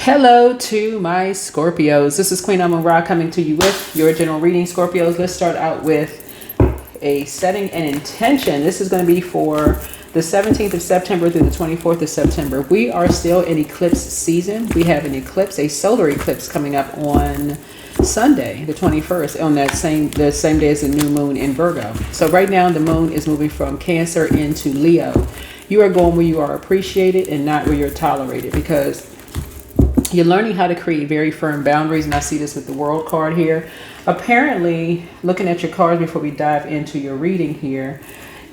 Hello to my Scorpios. This is Queen Amon Ra coming to you with your general reading, Scorpios. Let's start out with a setting and intention. This is going to be for the 17th of September through the 24th of September. We are still in eclipse season. We have an eclipse, a solar eclipse coming up on Sunday, the 21st, on the same day as the new moon in Virgo. So right now the moon is moving from Cancer into Leo. You are going where you are appreciated and not where you're tolerated, because you're learning how to create very firm boundaries. And I see this with the World card here. Apparently, looking at your cards before we dive into your reading here,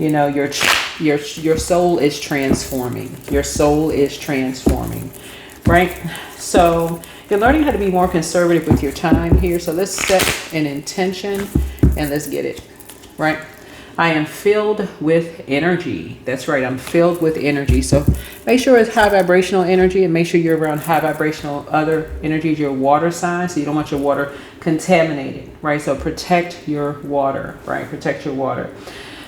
you know, your soul is transforming. Your soul is transforming, right? So you're learning how to be more conservative with your time here. So let's set an intention and let's get it, right? I am filled with energy. That's right. I'm filled with energy. So make sure it's high vibrational energy, and make sure you're around high vibrational other energies, your water sign. So you don't want your water contaminated, right? So protect your water, right? Protect your water.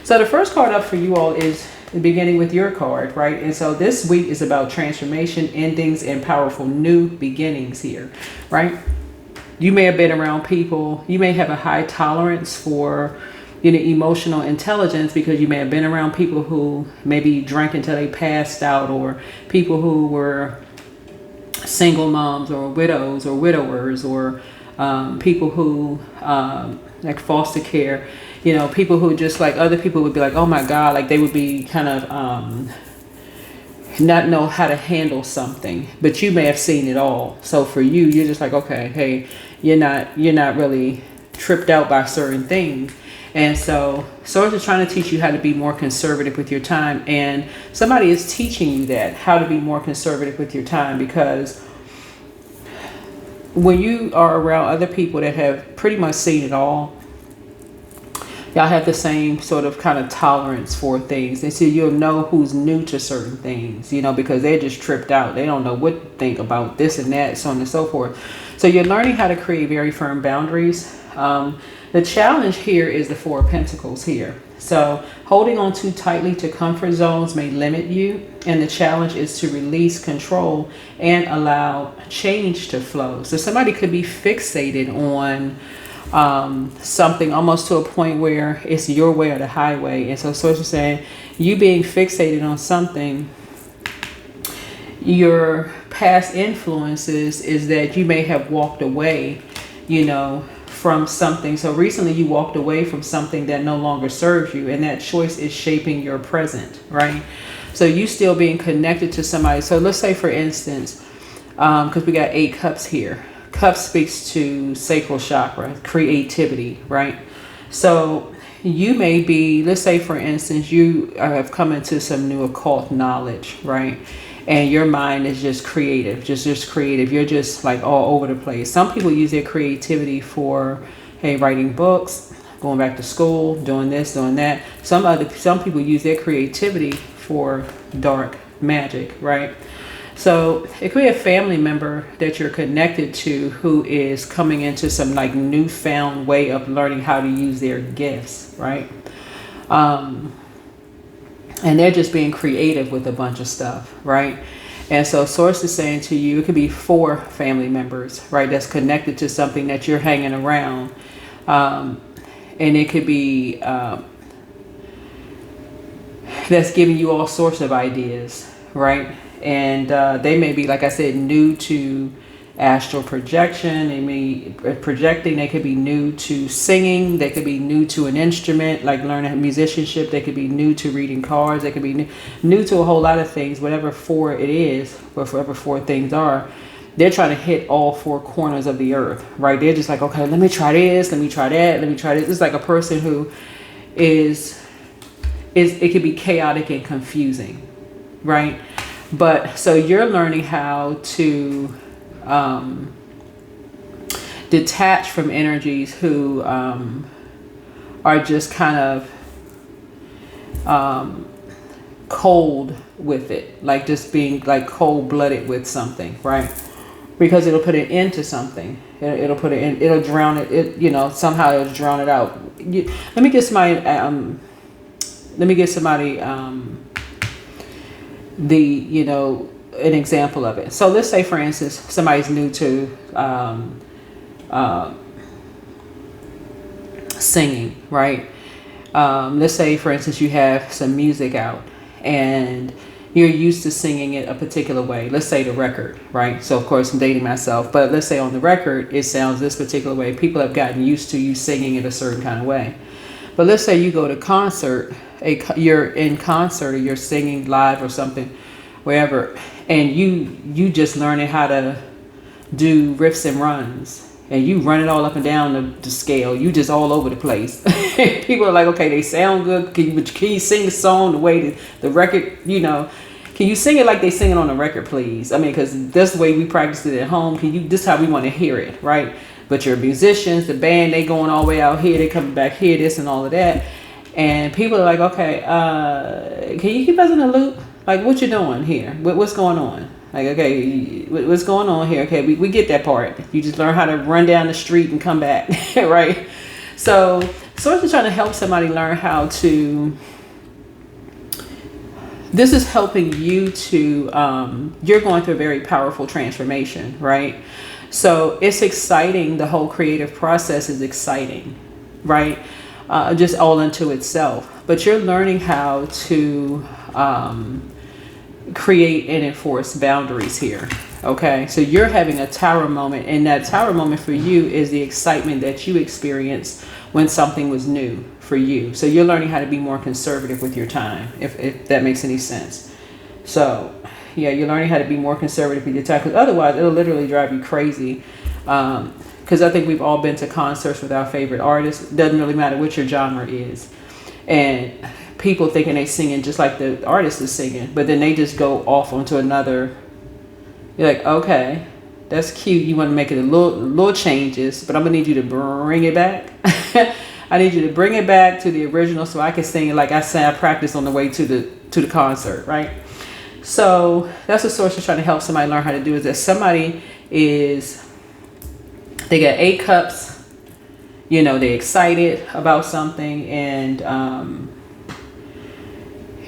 So the first card up for you all is beginning with your card, right? And so this week is about transformation, endings, and powerful new beginnings here, right? You may have been around people. You may have a high tolerance for emotional intelligence, because you may have been around people who maybe drank until they passed out, or people who were single moms or widows or widowers, or people who like foster care, people who just, like, other people would be like, oh my God, like they would be kind of not know how to handle something, but you may have seen it all. So for you, you're just like, okay, hey, you're not really tripped out by certain things. And so Source is trying to teach you how to be more conservative with your time. And somebody is teaching you that, how to be more conservative with your time, because when you are around other people that have pretty much seen it all, y'all have the same sort of kind of tolerance for things. And so you'll know who's new to certain things, because they're just tripped out. They don't know what to think about this and that, so on and so forth. So you're learning how to create very firm boundaries. The challenge here is the Four of Pentacles here. So holding on too tightly to comfort zones may limit you. And the challenge is to release control and allow change to flow. So somebody could be fixated on something almost to a point where it's your way or the highway. And so Source is saying, you being fixated on something, your past influences is that you may have walked away, from something. So recently you walked away from something that no longer serves you, and that choice is shaping your present, right? So you still being connected to somebody. So let's say, for instance, because we got 8 cups here. Cup speaks to sacral chakra, creativity, right? So you may be, let's say, for instance, you have come into some new occult knowledge, right? And your mind is just creative, just creative. You're just like all over the place. Some people use their creativity for, hey, writing books, going back to school, doing this, doing that. Some people use their creativity for dark magic, right? So it could be a family member that you're connected to who is coming into some like newfound way of learning how to use their gifts, right? And they're just being creative with a bunch of stuff, right? And so Source is saying to you, it could be 4 family members, right, that's connected to something that you're hanging around. And it could be that's giving you all sorts of ideas, right? And they may be, like I said, new to astral projection. They may projecting. They could be new to singing. They could be new to an instrument, like learning musicianship. They could be new to reading cards. They could be new to a whole lot of things. Whatever 4 it is, whatever 4 things are, they're trying to hit all 4 corners of the earth, right? They're just like, okay, let me try this, let me try that, let me try this. It's like a person who is it could be chaotic and confusing, right? But so you're learning how to detach from energies who are just kind of cold with it, like just being like cold-blooded with something, right? Because it'll put an end to something. It'll put it in. It'll drown it. Somehow it'll drown it out. Let me get somebody. Let me get somebody. an example of it. So let's say, for instance, somebody's new to singing, right? Let's say, for instance, you have some music out and you're used to singing it a particular way. Let's say the record, right? So of course I'm dating myself, but let's say on the record, it sounds this particular way. People have gotten used to you singing it a certain kind of way. But let's say you go to concert, you're in concert or you're singing live or something, wherever, and you just learning how to do riffs and runs. And you run it all up and down the scale. You just all over the place. People are like, okay, they sound good. Can you sing the song the way the record, can you sing it like they sing it on the record, please? I mean, because that's the way we practice it at home. This is how we want to hear it, right? But your musicians, the band, they going all the way out here. They coming back here, this and all of that. And people are like, okay, can you keep us in the loop? Like, what you doing here? What's going on? Like, okay, what's going on here? Okay, we get that part. You just learn how to run down the street and come back, right? So Source is trying to help somebody learn how to, this is helping you to, you're going through a very powerful transformation, right? So it's exciting. The whole creative process is exciting, right? Just all into itself. But you're learning how to create and enforce boundaries here. Okay, so you're having a tower moment, and that tower moment for you is the excitement that you experienced when something was new for you. So you're learning how to be more conservative with your time, if that makes any sense. So yeah, you're learning how to be more conservative with your time, because otherwise it'll literally drive you crazy. Because I think we've all been to concerts with our favorite artists. Doesn't really matter what your genre is, and people thinking they singing just like the artist is singing, but then they just go off onto another. You're like, okay, that's cute. You want to make it a little changes, but I'm gonna need you to bring it back. I need you to bring it back to the original so I can sing it like I sang. I practiced on the way to the concert, right? So that's what Source is trying to help somebody learn how to do, is that somebody they got 8 cups, they're excited about something, and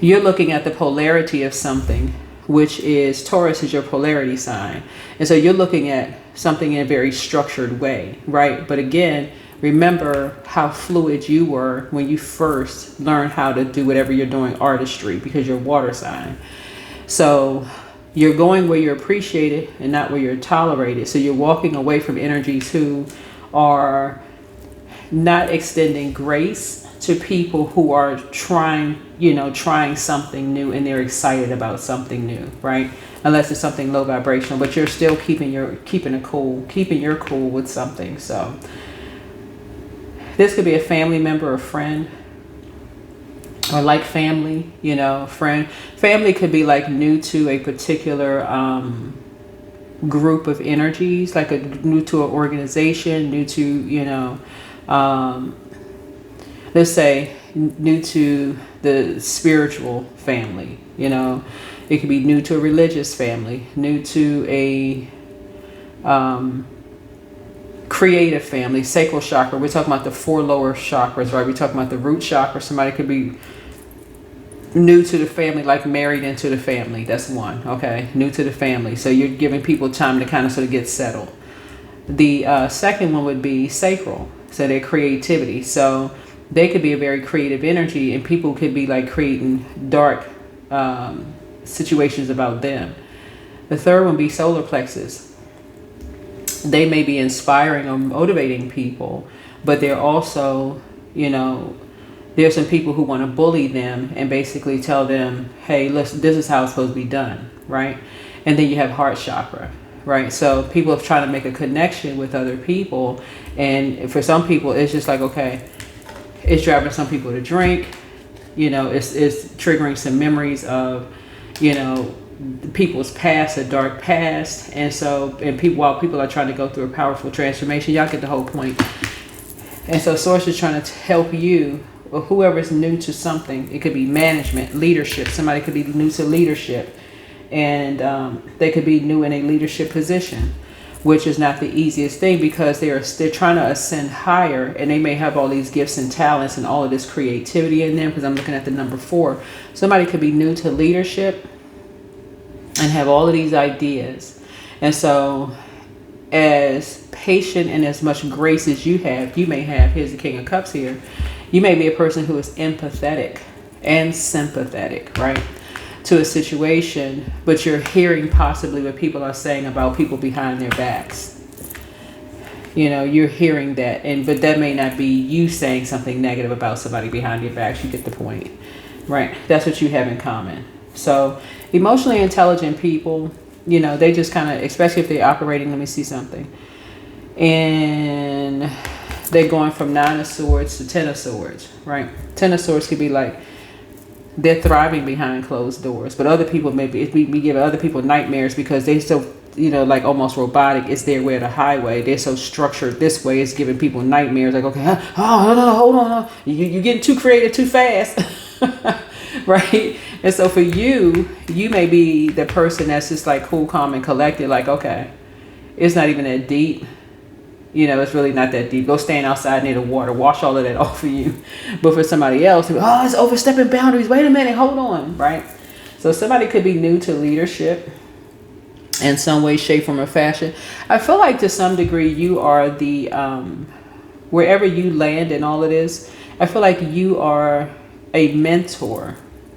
you're looking at the polarity of something, which is Taurus is your polarity sign. And so you're looking at something in a very structured way, right? But again, remember how fluid you were when you first learned how to do whatever you're doing, artistry, because you're water sign. So you're going where you're appreciated and not where you're tolerated. So you're walking away from energies who are not extending grace to people who are trying something new, and they're excited about something new, right? Unless it's something low vibrational, but you're still keeping your cool with something. So this could be a family member, a friend, or like family, friend. Family could be like new to a particular group of energies, like new to an organization, new to, let's say new to the spiritual family, it could be new to a religious family, new to a creative family, sacral chakra. We're talking about the 4 lower chakras, right? We're talking about the root chakra. Somebody could be new to the family, like married into the family. That's one. Okay, new to the family. So you're giving people time to kind of sort of get settled. The second one would be sacral, so their creativity. So they could be a very creative energy, and people could be like creating dark situations about them. The third one would be solar plexus. They may be inspiring or motivating people, but they're also, there's some people who want to bully them and basically tell them, hey, listen, this is how it's supposed to be done, right? And then you have heart chakra, right? So people are trying to make a connection with other people, and for some people, it's just like, okay, it's driving some people to drink, it's triggering some memories of, people's past, a dark past. And so, while people are trying to go through a powerful transformation, y'all get the whole point. And so Source is trying to help you, or whoever's new to something. It could be management, leadership. Somebody could be new to leadership, and they could be new in a leadership position, which is not the easiest thing, because they're trying to ascend higher, and they may have all these gifts and talents and all of this creativity in them, because I'm looking at the number 4. Somebody could be new to leadership, and have all of these ideas. And so as patient and as much grace as you may have, here's the King of Cups here, you may be a person who is empathetic and sympathetic, right, to a situation, but you're hearing possibly what people are saying about people behind their backs. You know, you're hearing that, but that may not be you saying something negative about somebody behind your backs. You get the point, right? That's what you have in common. So emotionally intelligent people, you know, they just kind of, especially if they're operating, let me see something, and they're going from 9 of Swords to 10 of Swords, right? 10 of Swords could be like they're thriving behind closed doors, but other people, maybe we give other people nightmares because they still, you know, like almost robotic. It's their way of the highway. They're so structured this way. It's giving people nightmares. Like, okay, oh no, hold on, you're getting too creative too fast, right? And so for you, you may be the person that's just like cool, calm, and collected. Like, okay, it's not even that deep. You know, it's really not that deep. Go stand outside near the water. Wash all of that off of you. But for somebody else, oh, it's overstepping boundaries. Wait a minute, hold on, right? So somebody could be new to leadership in some way, shape, form, or fashion. I feel like to some degree you are the, wherever you land in all of this, I feel like you are a mentor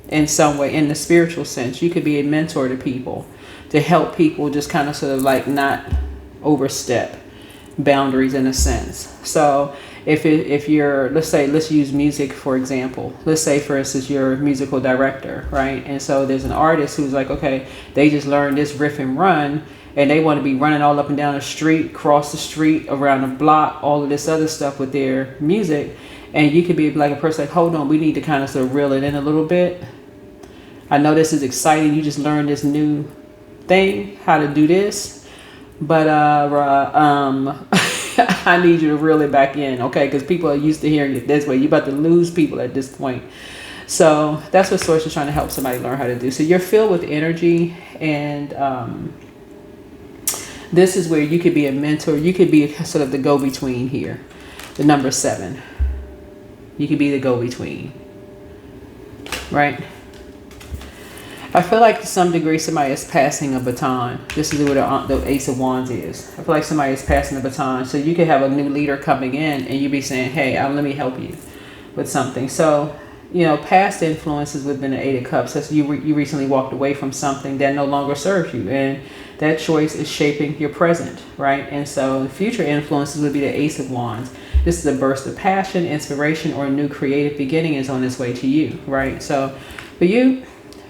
in some way, in the spiritual sense. You could be a mentor to people, to help people just kind of sort of like not overstep boundaries in a sense. So if you're, let's use music for example. Let's say for instance you're a musical director, right? And so there's an artist who's like, okay, they just learned this riff and run, and they want to be running all up and down the street, cross the street, around the block, all of this other stuff with their music. And you could be like a person like, hold on, we need to kind of sort of reel it in a little bit. I know this is exciting. You just learned this new thing, how to do this. But I need you to reel it back in, okay? Because people are used to hearing it this way. You're about to lose people at this point. So that's what Source is trying to help somebody learn how to do. So you're filled with energy, and this is where you could be a mentor. You could be sort of the go-between here. The number 7. You could be the go-between, right? I feel like to some degree somebody is passing a baton. This is where the Ace of Wands is. I feel like somebody is passing a baton. So you could have a new leader coming in and you be saying, hey, let me help you with something. So, you know, past influences would have been the 8 of Cups. That's you recently walked away from something that no longer serves you. And that choice is shaping your present, right? And so the future influences would be the Ace of Wands. This is a burst of passion, inspiration, or a new creative beginning is on its way to you, right? So for you,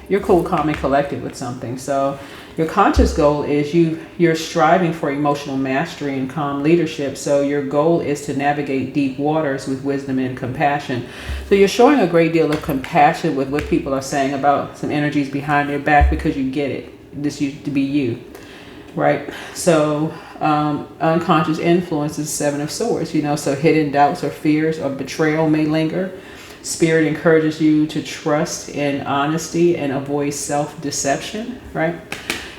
you're cool, calm, and collected with something. So your conscious goal is you're striving for emotional mastery and calm leadership. So your goal is to navigate deep waters with wisdom and compassion. So you're showing a great deal of compassion with what people are saying about some energies behind their back because you get it. This used to be you, right? So unconscious influences, 7 of Swords, you know, so hidden doubts or fears or betrayal may linger. Spirit encourages you to trust in honesty and avoid self-deception, right?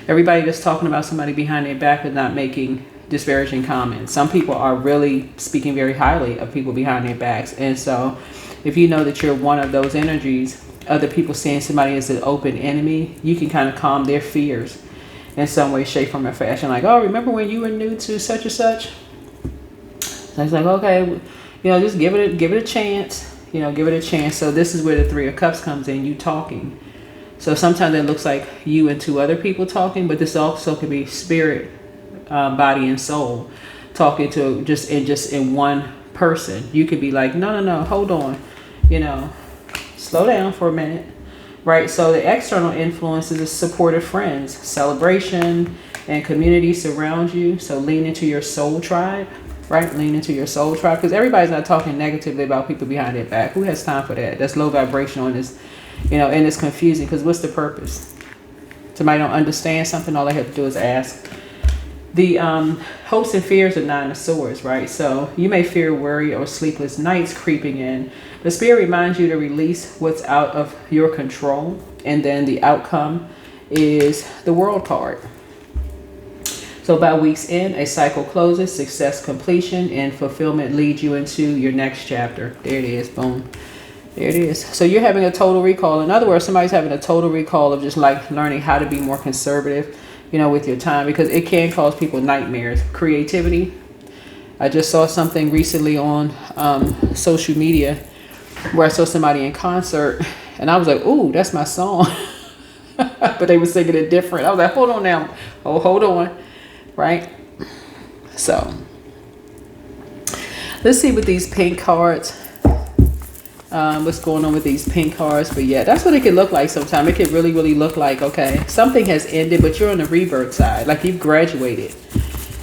Everybody that's talking about somebody behind their back is not making disparaging comments. Some people are really speaking very highly of people behind their backs. And so if you know that you're one of those energies, other people seeing somebody as an open enemy, you can kind of calm their fears in some way, shape, form, or fashion. Like, oh, remember when you were new to such and such? So it's like, okay, you know, just give it a chance. You know, give it a chance. So this is where the 3 of Cups comes in, you talking. So sometimes it looks like you and 2 other people talking, but this also could be spirit, body, and soul talking to just in one person. You could be like, no, hold on. You know, slow down for a minute, right? So the external influences is supportive friends, celebration, and community surround you. So lean into your soul tribe. Right? Lean into your soul tribe, because everybody's not talking negatively about people behind their back. Who has time for that? That's low vibrational and it's, you know, and it's confusing because what's the purpose? Somebody don't understand something, all they have to do is ask. The hopes and fears are 9 of Swords, right? So you may fear worry or sleepless nights creeping in. The spirit reminds you to release what's out of your control, and then the outcome is the World card. So by week's end, a cycle closes, success, completion, and fulfillment leads you into your next chapter. There it is, boom. There it is. So you're having a total recall. In other words, somebody's having a total recall of just like learning how to be more conservative, you know, with your time, because it can cause people nightmares. Creativity. I just saw something recently on social media where I saw somebody in concert and I was like, ooh, that's my song. But they were singing it different. I was like, hold on now. Oh, hold on. Right? So let's see with these pink cards. What's going on with these pink cards. But yeah, that's what it could look like sometimes. It could really, really look like, okay, something has ended, but you're on the rebirth side. Like you've graduated,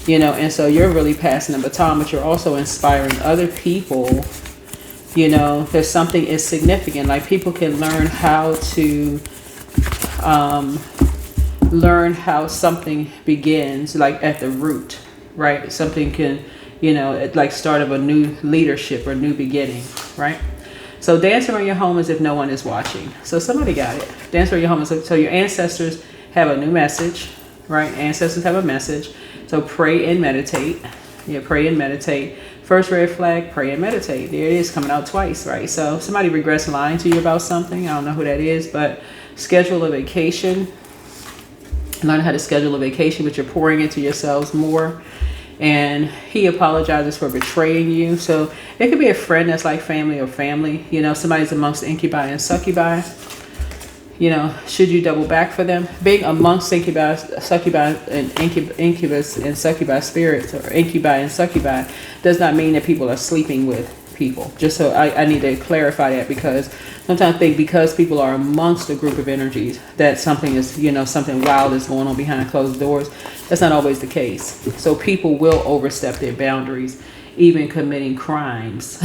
you know, and so you're really passing the baton, but you're also inspiring other people, you know, that something is significant. Like people can learn how to learn how something begins, like at the root, right? Something can, you know, at like start of a new leadership or new beginning, right? So dance around your home as if no one is watching. So somebody got it. Dance around your home. So your ancestors have a new message, right? Ancestors have a message. So pray and meditate. Yeah, pray and meditate. First red flag, pray and meditate. There it is, coming out twice, right? So somebody regrets lying to you about something. I don't know who that is, but schedule a vacation. Learn how to schedule a vacation, but you're pouring into yourselves more. And he apologizes for betraying you. So it could be a friend that's like family or family. You know, somebody's amongst incubi and succubi. You know, should you double back for them? Being amongst incubi, succubi, and incubus and succubi spirits, or incubi and succubi, does not mean that people are sleeping with people. Just so I need to clarify that, because sometimes I think because people are amongst a group of energies that something is, you know, something wild is going on behind closed doors. That's not always the case. So people will overstep their boundaries, even committing crimes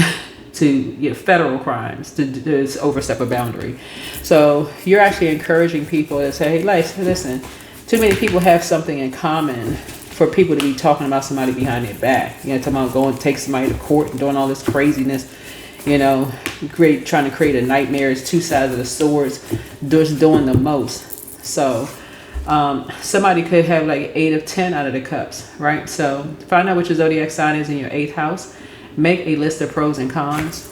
to, you know, federal crimes to overstep a boundary. So you're actually encouraging people to say, hey, listen, too many people have something in common for people to be talking about somebody behind their back. You know, talking about going to take somebody to court and doing all this craziness, you know, trying to create a nightmare. It's two sides of the swords, just doing the most. So somebody could have like 8 of 10 out of the cups, right? So find out what your zodiac sign is in your 8th house. Make a list of pros and cons.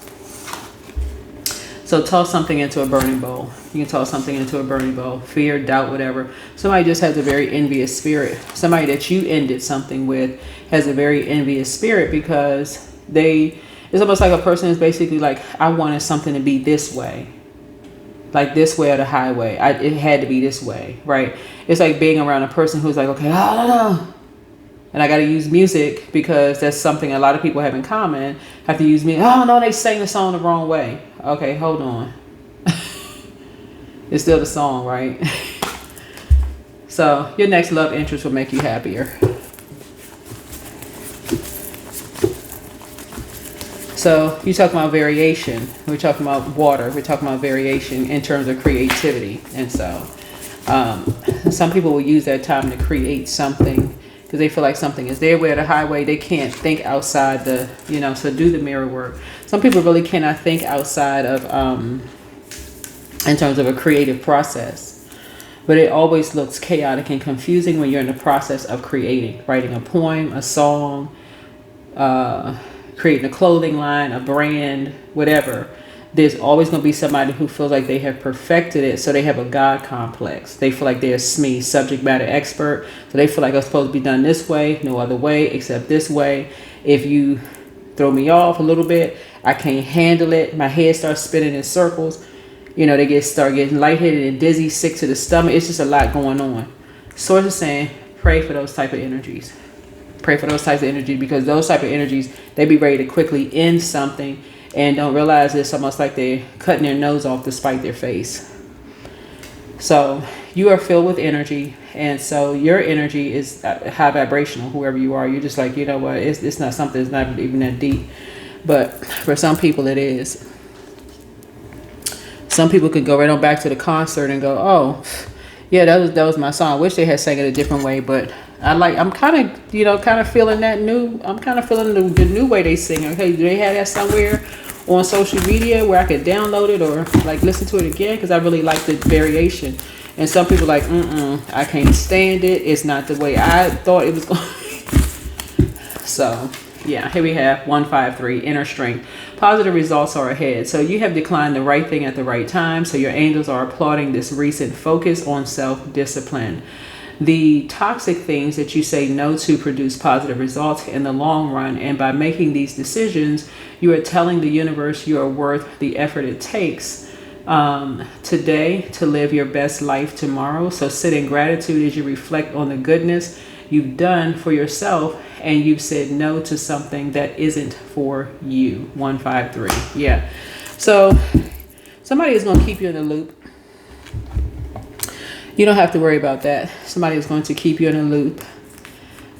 So toss something into a burning bowl. You can toss something into a burning bowl. Fear, doubt, whatever. Somebody just has a very envious spirit. Somebody that you ended something with has a very envious spirit, because it's almost like a person is basically like, I wanted something to be this way. Like this way or the highway. It had to be this way, right? It's like being around a person who's like, okay, no. And I got to use music because that's something a lot of people have in common. Have to use music. Oh, no, they sang the song the wrong way. Okay, hold on. It's still the song, right? So your next love interest will make you happier. So you talking about variation. We're talking about water. We're talking about variation in terms of creativity. And so some people will use that time to create something, because they feel like something is their way or the highway. They can't think outside the, you know, so do the mirror work. Some people really cannot think outside of, in terms of a creative process. But it always looks chaotic and confusing when you're in the process of creating, writing a poem, a song, creating a clothing line, a brand, whatever. There's always going to be somebody who feels like they have perfected it, so they have a God complex. They feel like they're SME, subject matter expert. So they feel like it's supposed to be done this way, no other way except this way. If you throw me off a little bit, I can't handle it. My head starts spinning in circles. You know, they start getting lightheaded and dizzy, sick to the stomach. It's just a lot going on. Source is saying, pray for those type of energies. Pray for those types of energy, because those type of energies, they be ready to quickly end something and don't realize it's almost like they're cutting their nose off to spite their face. So you are filled with energy, and so your energy is high vibrational. Whoever you are, you're just like, you know what, it's not something that's not even that deep, but for some people it is. Some people could go right on back to the concert and go, oh yeah, that was my song. I wish they had sang it a different way, but I'm kind of, you know, feeling that new. I'm kind of feeling the new way they sing. Okay, do they have that somewhere on social media where I could download it or like listen to it again? Because I really like the variation. And some people like, I can't stand it. It's not the way I thought it was going. So Yeah, here we have 153, inner strength. Positive results are ahead. So you have declined the right thing at the right time. So your angels are applauding this recent focus on self-discipline. The toxic things that you say no to produce positive results in the long run. And by making these decisions, you are telling the universe you are worth the effort it takes today to live your best life tomorrow. So sit in gratitude as you reflect on the goodness you've done for yourself, and you've said no to something that isn't for you. 153. Yeah. So somebody is going to keep you in the loop. You don't have to worry about that. Somebody is going to keep you in a loop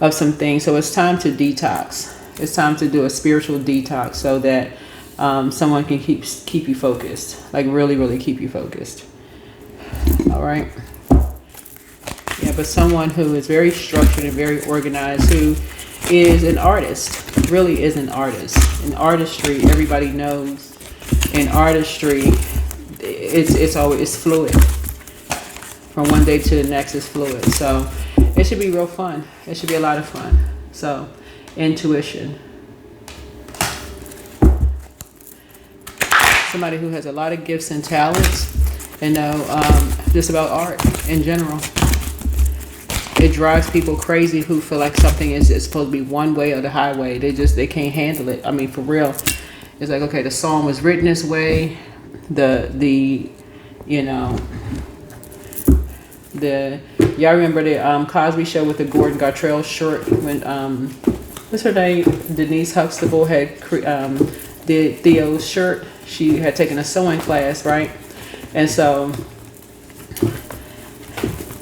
of some things. So it's time to detox. It's time to do a spiritual detox so that someone can keep you focused. Like really, really keep you focused. All right. Yeah, but someone who is very structured and very organized, who is an artist, really is an artist. In artistry, everybody knows in artistry, it's fluid. From one day to the next is fluid. So it should be real fun. It should be a lot of fun. So intuition. Somebody who has a lot of gifts and talents and know just about art in general. It drives people crazy who feel like something is supposed to be one way or the highway. They can't handle it. I mean, for real. It's like, okay, the song was written this way. Y'all remember the Cosby Show with the Gordon Gartrell short when what's her name? Denise Huxtable did Theo's shirt. She had taken a sewing class, right? And so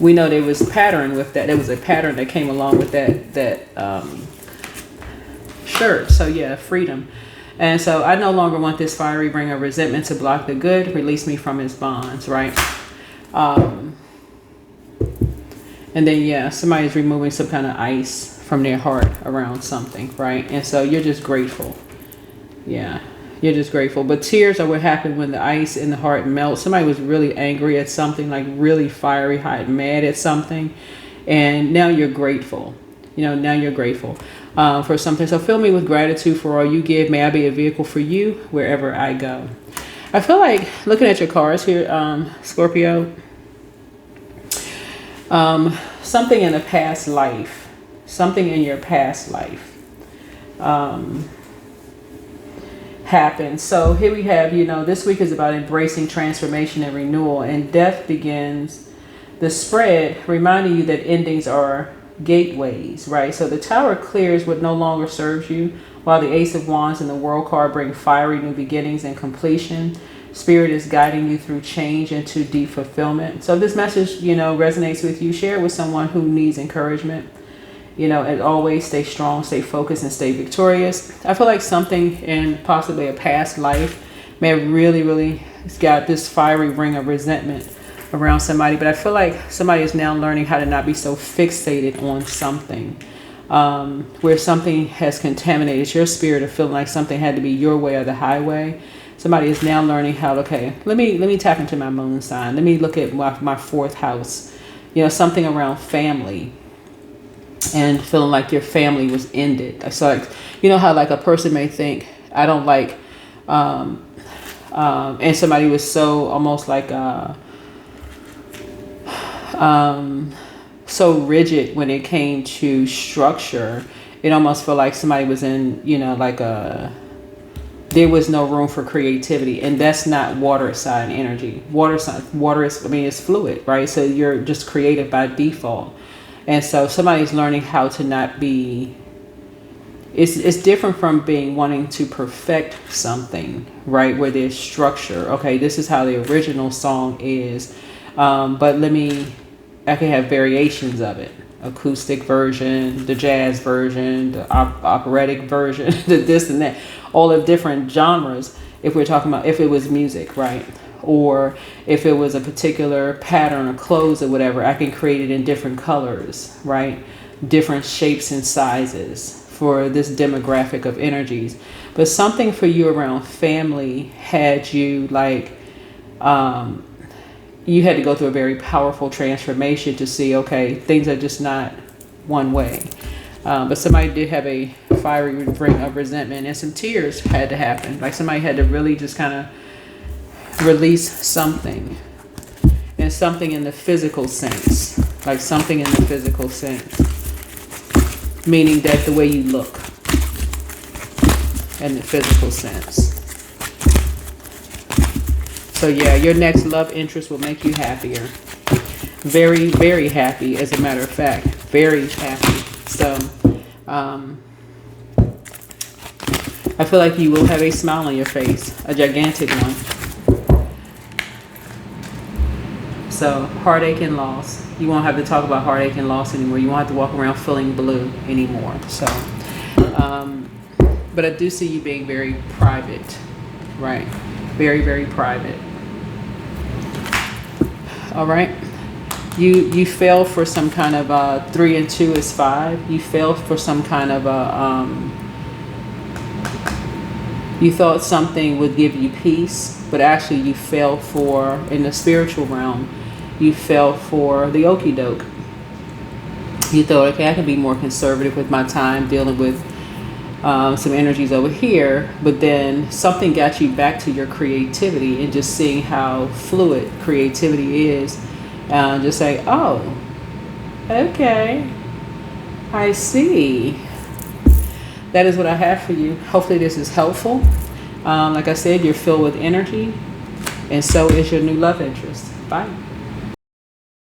we know there was pattern with that. There was a pattern that came along with that shirt. So yeah, freedom. And so I no longer want this fiery ring of resentment to block the good. Release me from his bonds, right? And then, yeah, somebody's removing some kind of ice from their heart around something, right? And so you're just grateful. Yeah, you're just grateful. But tears are what happened when the ice in the heart melts. Somebody was really angry at something, like really fiery, hot, mad at something. And now you're grateful. Now you're grateful for something. So fill me with gratitude for all you give. May I be a vehicle for you wherever I go. I feel like looking at your cards here, Scorpio, something in a past life, something in your past life happened. So here we have, this week is about embracing transformation and renewal, and death begins the spread, reminding you that endings are gateways, right? So the Tower clears what no longer serves you, while the Ace of Wands and the World card bring fiery new beginnings and completion. Spirit is guiding you through change into deep fulfillment. So if this message, resonates with you, share it with someone who needs encouragement. As always, stay strong, stay focused, and stay victorious. I feel like something in possibly a past life may have really got this fiery ring of resentment around somebody. But I feel like somebody is now learning how to not be so fixated on something. Where something has contaminated your spirit of feeling like something had to be your way or the highway. Somebody is now learning how, okay, let me tap into my moon sign. Let me look at my fourth house, something around family and feeling like your family was ended. So like, how like a person may think, I don't like, and somebody was so almost like, so rigid when it came to structure. It almost felt like somebody was in, there was no room for creativity, and that's not water sign energy. Water is, it's fluid, right? So you're just creative by default. And so somebody's learning how to not be, it's different from wanting to perfect something, right? Where there's structure. Okay, this is how the original song is. But I can have variations of it. Acoustic version, the jazz version, the operatic version, the this and that, all the different genres. If we're talking about, if it was music, right? Or if it was a particular pattern or clothes or whatever, I can create it in different colors, right? Different shapes and sizes for this demographic of energies. But something for you around family had you like, you had to go through a very powerful transformation to see, okay, things are just not one way. But somebody did have a fiery ring of resentment, and some tears had to happen. Like somebody had to really just kind of release something. And something in the physical sense. Like something in the physical sense. Meaning that the way you look. In the physical sense. So yeah, your next love interest will make you happier. Very, very happy, as a matter of fact. Very happy. So, I feel like you will have a smile on your face. A gigantic one. So, heartache and loss. You won't have to talk about heartache and loss anymore. You won't have to walk around feeling blue anymore. So, but I do see you being very private. Right? Very, very private. All right? You fell for some kind of 3 and 2 is 5. You fell for some kind of you thought something would give you peace, but actually you fell for, in the spiritual realm, you fell for the okie doke. You thought, okay, I can be more conservative with my time dealing with some energies over here, but then something got you back to your creativity and just seeing how fluid creativity is. Just say, oh, okay, I see. That is what I have for you. Hopefully this is helpful. Like I said, you're filled with energy, and so is your new love interest. Bye.